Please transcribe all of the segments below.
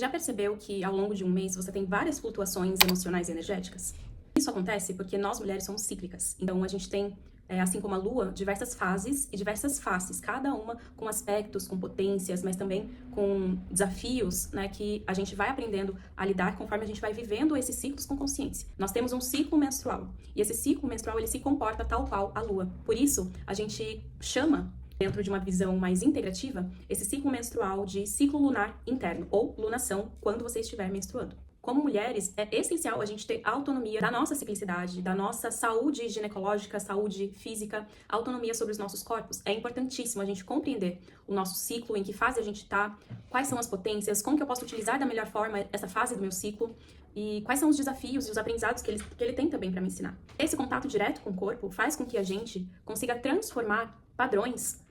já percebeu que ao longo de um mês você tem várias flutuações emocionais e energéticas? Isso acontece porque nós mulheres somos cíclicas. Então a gente tem, assim como a lua, diversas fases e diversas faces, cada uma com aspectos, com potências, mas também com desafios, né, que a gente vai aprendendo a lidar conforme a gente vai vivendo esses ciclos com consciência. Nós temos um ciclo menstrual e esse ciclo menstrual ele se comporta tal qual a lua. Por isso a gente chama, dentro de uma visão mais integrativa, esse ciclo menstrual de ciclo lunar interno, ou lunação, quando você estiver menstruando. Como mulheres, é essencial a gente ter autonomia da nossa ciclicidade, da nossa saúde ginecológica, saúde física, autonomia sobre os nossos corpos. É importantíssimo a gente compreender o nosso ciclo, em que fase a gente tá, quais são as potências, como que eu posso utilizar da melhor forma essa fase do meu ciclo e quais são os desafios e os aprendizados que ele tem também para me ensinar. Esse contato direto com o corpo faz com que a gente consiga transformar padrões,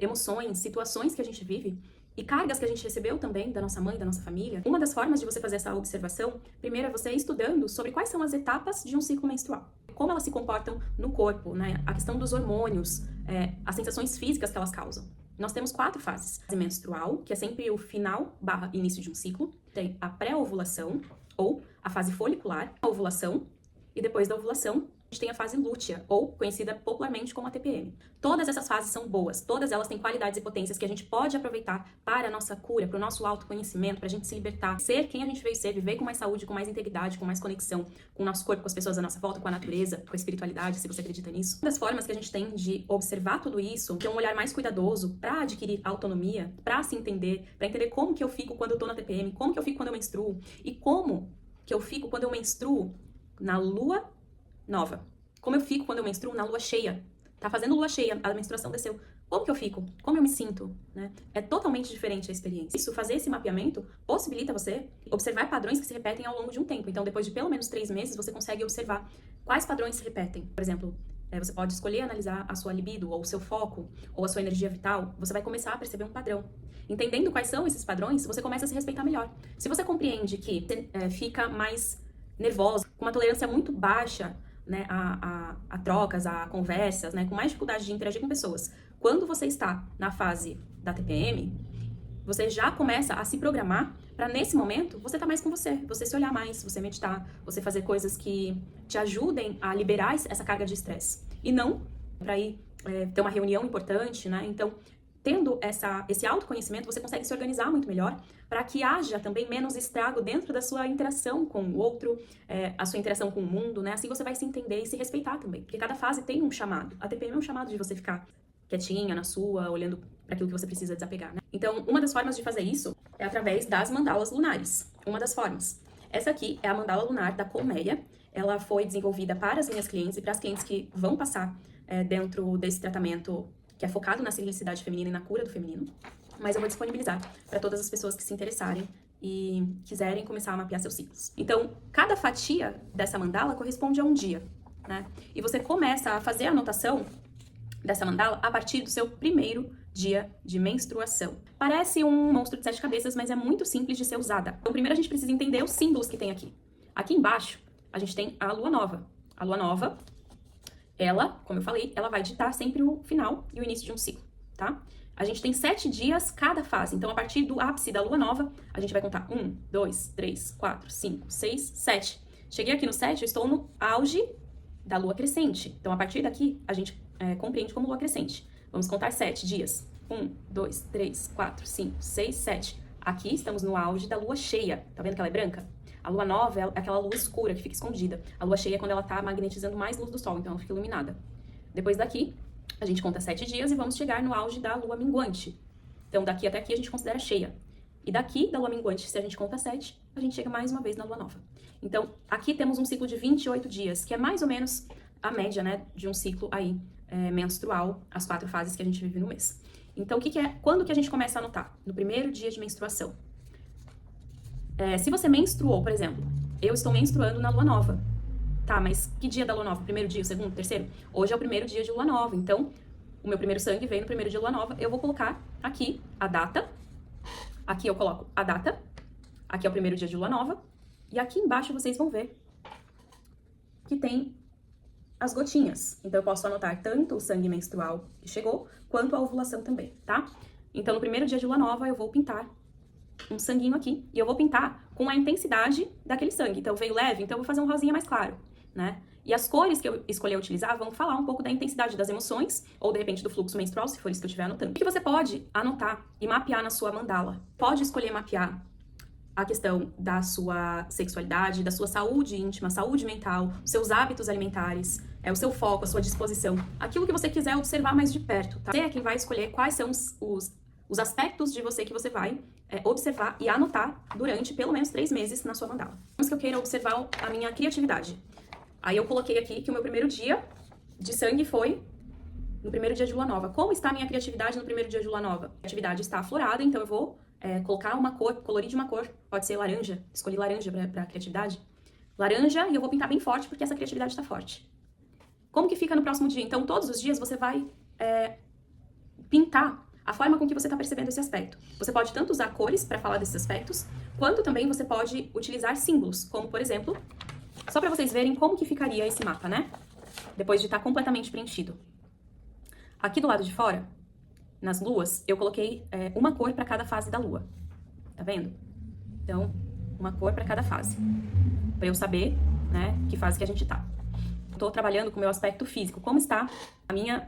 emoções, situações que a gente vive e cargas que a gente recebeu também da nossa mãe, da nossa família. Uma das formas de você fazer essa observação, primeiro é você estudando sobre quais são as etapas de um ciclo menstrual, como elas se comportam no corpo, né? A questão dos hormônios, as sensações físicas que elas causam. Nós temos 4 fases. A fase menstrual, que é sempre o final / início de um ciclo. Tem a pré-ovulação, ou a fase folicular, a ovulação, e depois da ovulação, a gente tem a fase lútea, ou conhecida popularmente como a TPM. Todas essas fases são boas, todas elas têm qualidades e potências que a gente pode aproveitar para a nossa cura, para o nosso autoconhecimento, para a gente se libertar, ser quem a gente veio ser, viver com mais saúde, com mais integridade, com mais conexão com o nosso corpo, com as pessoas à nossa volta, com a natureza, com a espiritualidade, se você acredita nisso. Uma das formas que a gente tem de observar tudo isso, ter um olhar mais cuidadoso para adquirir autonomia, para se entender, para entender como que eu fico quando eu tô na TPM, como que eu fico quando eu menstruo e como que eu fico quando eu menstruo na lua nova. Como eu fico quando eu menstruo na lua cheia. Tá fazendo lua cheia, a menstruação desceu. Como que eu fico? Como eu me sinto? Né? É totalmente diferente a experiência. Isso, fazer esse mapeamento, possibilita você observar padrões que se repetem ao longo de um tempo. Então, depois de pelo menos 3 meses, você consegue observar quais padrões se repetem. Por exemplo, você pode escolher analisar a sua libido, ou o seu foco, ou a sua energia vital. Você vai começar a perceber um padrão. Entendendo quais são esses padrões, você começa a se respeitar melhor. Se você compreende que você fica mais nervosa, com uma tolerância muito baixa, né, a trocas, a conversas, né, com mais dificuldade de interagir com pessoas. Quando você está na fase da TPM, você já começa a se programar para, nesse momento, você estar mais com você se olhar mais, você meditar, você fazer coisas que te ajudem a liberar essa carga de estresse. E não para ir ter uma reunião importante, né? Então, tendo esse autoconhecimento, você consegue se organizar muito melhor para que haja também menos estrago dentro da sua interação com o outro, a sua interação com o mundo, né? Assim você vai se entender e se respeitar também. Porque cada fase tem um chamado. A TPM é um chamado de você ficar quietinha na sua, olhando para aquilo que você precisa desapegar, né? Então, uma das formas de fazer isso é através das mandalas lunares. Uma das formas. Essa aqui é a mandala lunar da Colmeia. Ela foi desenvolvida para as minhas clientes e para as clientes que vão passar dentro desse tratamento que é focado na ciclicidade feminina e na cura do feminino, mas eu vou disponibilizar para todas as pessoas que se interessarem e quiserem começar a mapear seus ciclos. Então, cada fatia dessa mandala corresponde a um dia, né? E você começa a fazer a anotação dessa mandala a partir do seu primeiro dia de menstruação. Parece um monstro de 7 cabeças, mas é muito simples de ser usada. Então, primeiro a gente precisa entender os símbolos que tem aqui. Aqui embaixo, a gente tem a lua nova. A lua nova, ela, como eu falei, ela vai ditar sempre o final e o início de um ciclo, tá? A gente tem 7 dias cada fase. Então, a partir do ápice da lua nova, a gente vai contar 1, 2, 3, 4, 5, 6, 7. Cheguei aqui no 7, eu estou no auge da lua crescente. Então, a partir daqui, a gente compreende como lua crescente. Vamos contar 7 dias. 1, 2, 3, 4, 5, 6, 7. Aqui estamos no auge da lua cheia. Tá vendo que ela é branca? A lua nova é aquela lua escura que fica escondida. A lua cheia é quando ela tá magnetizando mais luz do sol, então ela fica iluminada. Depois daqui, a gente conta 7 dias e vamos chegar no auge da lua minguante. Então, daqui até aqui a gente considera cheia. E daqui da lua minguante, se a gente conta 7, a gente chega mais uma vez na lua nova. Então, aqui temos um ciclo de 28 dias, que é mais ou menos a média, né, de um ciclo aí menstrual, as 4 fases que a gente vive no mês. Então, quando que a gente começa a anotar? No primeiro dia de menstruação. Se você menstruou, por exemplo, eu estou menstruando na lua nova. Tá, mas que dia da lua nova? Primeiro dia, o segundo, terceiro? Hoje é o primeiro dia de lua nova, então o meu primeiro sangue vem no primeiro dia de lua nova. Eu vou colocar aqui a data. Aqui eu coloco a data. Aqui é o primeiro dia de lua nova. E aqui embaixo vocês vão ver que tem as gotinhas. Então eu posso anotar tanto o sangue menstrual que chegou, quanto a ovulação também, tá? Então no primeiro dia de lua nova eu vou pintar um sanguinho aqui, e eu vou pintar com a intensidade daquele sangue. Então, veio leve, então eu vou fazer um rosinha mais claro, né? E as cores que eu escolher utilizar vão falar um pouco da intensidade das emoções, ou de repente do fluxo menstrual, se for isso que eu estiver anotando. O que você pode anotar e mapear na sua mandala? Pode escolher mapear a questão da sua sexualidade, da sua saúde íntima, saúde mental, os seus hábitos alimentares, o seu foco, a sua disposição, aquilo que você quiser observar mais de perto, tá? Você é quem vai escolher quais são os aspectos de você que você vai observar e anotar durante pelo menos 3 meses na sua mandala. Vamos que eu queira observar a minha criatividade. Aí eu coloquei aqui que o meu primeiro dia de sangue foi no primeiro dia de lua nova. Como está a minha criatividade no primeiro dia de lua nova? A criatividade está aflorada, então eu vou colocar uma cor, colorir de uma cor. Pode ser laranja, escolhi laranja para criatividade. Laranja, e eu vou pintar bem forte porque essa criatividade está forte. Como que fica no próximo dia? Então, todos os dias você vai pintar a forma com que você está percebendo esse aspecto. Você pode tanto usar cores para falar desses aspectos, quanto também você pode utilizar símbolos, como por exemplo, só para vocês verem como que ficaria esse mapa, né? Depois de estar completamente preenchido. Aqui do lado de fora, nas luas, eu coloquei uma cor para cada fase da lua. Tá vendo? Então, uma cor para cada fase. Para eu saber, né, que fase que a gente tá. Estou trabalhando com o meu aspecto físico. Como está a minha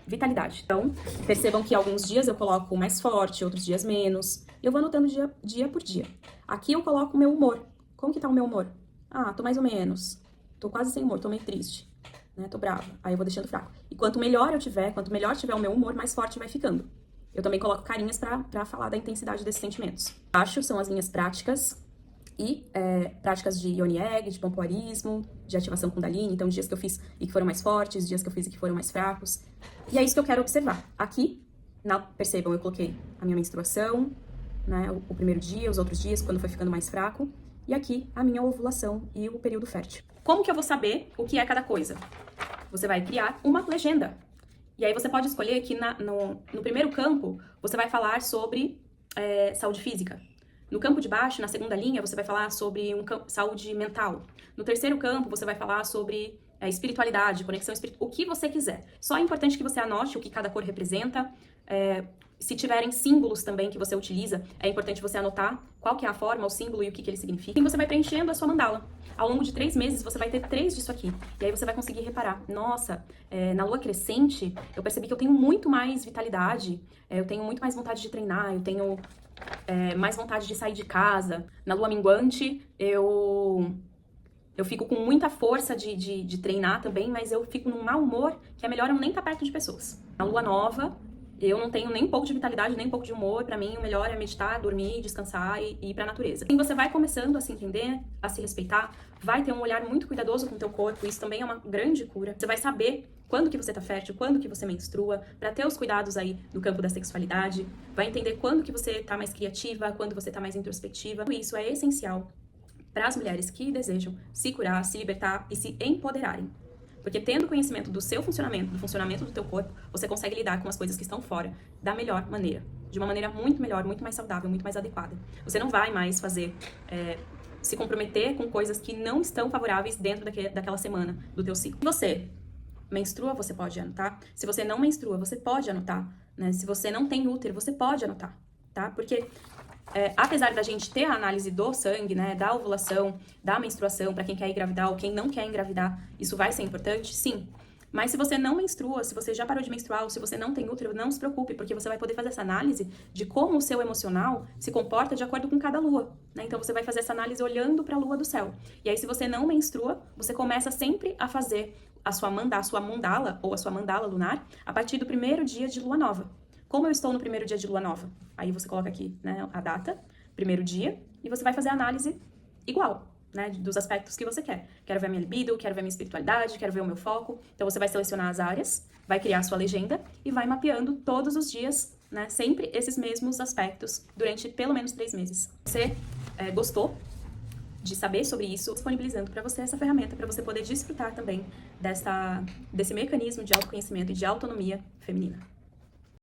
vitalidade? Então, percebam que alguns dias eu coloco mais forte, outros dias menos. Eu vou anotando dia por dia. Aqui eu coloco o meu humor. Como que tá o meu humor? Ah, tô mais ou menos. Tô quase sem humor, tô meio triste. Né? Tô brava. Aí eu vou deixando fraco. E quanto melhor eu tiver, quanto melhor tiver o meu humor, mais forte vai ficando. Eu também coloco carinhas pra falar da intensidade desses sentimentos. Abaixo são as minhas práticas e práticas de Yoni Egg, de pompoarismo, de ativação Kundalini. Então, dias que eu fiz e que foram mais fortes, dias que eu fiz e que foram mais fracos. E é isso que eu quero observar. Aqui, percebam, eu coloquei a minha menstruação, né, o primeiro dia, os outros dias, quando foi ficando mais fraco. E aqui, a minha ovulação e o período fértil. Como que eu vou saber o que é cada coisa? Você vai criar uma legenda. E aí você pode escolher que no primeiro campo, você vai falar sobre saúde física. No campo de baixo, na segunda linha, você vai falar sobre saúde mental. No terceiro campo, você vai falar sobre espiritualidade, conexão espiritual, o que você quiser. Só é importante que você anote o que cada cor representa. Se tiverem símbolos também que você utiliza, é importante você anotar qual que é a forma, o símbolo e o que ele significa. E você vai preenchendo a sua mandala. Ao longo de 3 meses, você vai ter 3 disso aqui. E aí você vai conseguir reparar. Nossa, na lua crescente, eu percebi que eu tenho muito mais vitalidade, eu tenho muito mais vontade de treinar, eu tenho mais vontade de sair de casa. Na lua minguante, eu fico com muita força de treinar também, mas eu fico num mau humor que é melhor eu nem estar perto de pessoas. Na lua nova, eu não tenho nem um pouco de vitalidade, nem um pouco de humor. Pra mim, o melhor é meditar, dormir, descansar e ir pra natureza. E você vai começando a se entender, a se respeitar, vai ter um olhar muito cuidadoso com o teu corpo. Isso também é uma grande cura. Você vai saber quando que você tá fértil, quando que você menstrua, pra ter os cuidados aí no campo da sexualidade. Vai entender quando que você tá mais criativa, quando você tá mais introspectiva. Tudo isso é essencial para as mulheres que desejam se curar, se libertar e se empoderarem. Porque tendo conhecimento do seu funcionamento, do funcionamento do teu corpo, você consegue lidar com as coisas que estão fora da melhor maneira. De uma maneira muito melhor, muito mais saudável, muito mais adequada. Você não vai mais se comprometer com coisas que não estão favoráveis dentro daquela semana do teu ciclo. Se você menstrua, você pode anotar. Se você não menstrua, você pode anotar. Né? Se você não tem útero, você pode anotar. Tá? Porque apesar da gente ter a análise do sangue, né, da ovulação, da menstruação, para quem quer engravidar ou quem não quer engravidar, isso vai ser importante? Sim. Mas se você não menstrua, se você já parou de menstruar ou se você não tem útero, não se preocupe, porque você vai poder fazer essa análise de como o seu emocional se comporta de acordo com cada lua, né? Então você vai fazer essa análise olhando para a lua do céu. E aí se você não menstrua, você começa sempre a fazer a sua mandala ou a sua mandala lunar a partir do primeiro dia de lua nova. Como eu estou no primeiro dia de lua nova? Aí você coloca aqui, né, a data, primeiro dia, e você vai fazer a análise igual, né, dos aspectos que você quer. Quero ver a minha libido, quero ver a minha espiritualidade, quero ver o meu foco. Então você vai selecionar as áreas, vai criar a sua legenda e vai mapeando todos os dias, né, sempre esses mesmos aspectos durante pelo menos 3 meses. Você gostou de saber sobre isso, disponibilizando para você essa ferramenta para você poder desfrutar também desse mecanismo de autoconhecimento e de autonomia feminina.